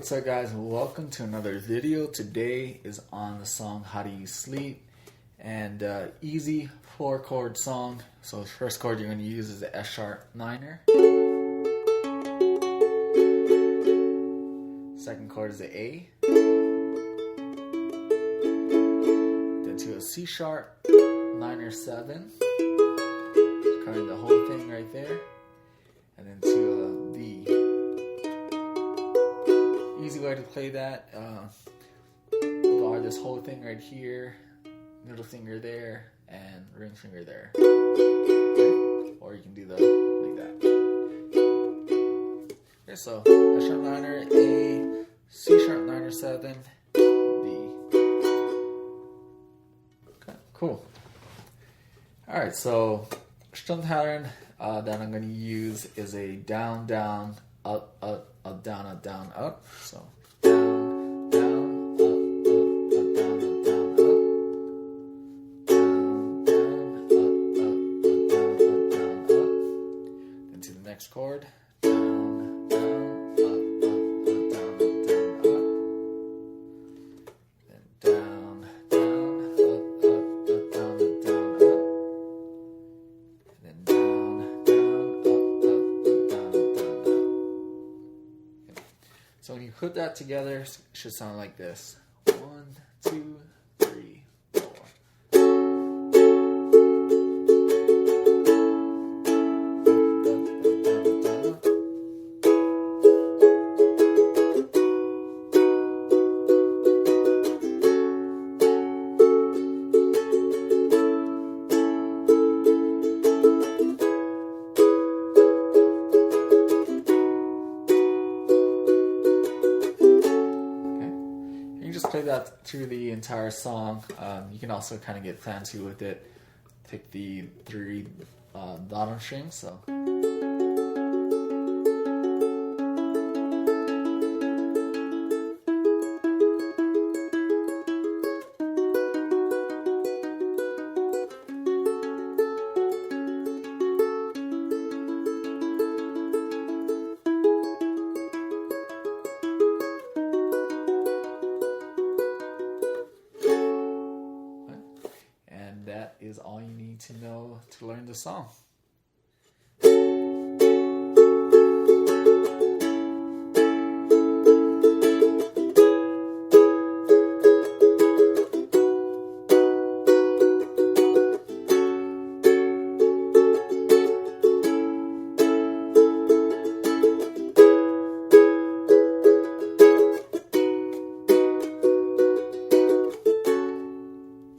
What's up guys, welcome to another video. Today is on the song How Do You Sleep, and easy 4-chord song. So the first chord you're going to use is the F sharp minor. Second chord is the A. Then to a C sharp minor 7. Covering the whole thing right there. And then to a D. Easy way to play that. Bar this whole thing right here, middle finger there, and ring finger there. Okay. Or you can do the like that. Okay, so F sharp minor, A, C sharp minor 7, D. Okay, cool. Alright, so strum pattern that I'm going to use is a down, down, up, up, up, down, up, down, up. So down, down, up, up, down, up, down, up. Down, down, up, up, down, up, down, up. Then to the next chord. Down, down, up, down, up, down, up. Then down, down, up, down, up, down, up. And then down, down, up, down, up, down, up. Okay. So when you put that together, it should sound like this. 1, 2, 3, 4. You just play that through the entire song. You can also kind of get fancy with it. Pick the 3 bottom strings. So. That is all you need to know to learn the song.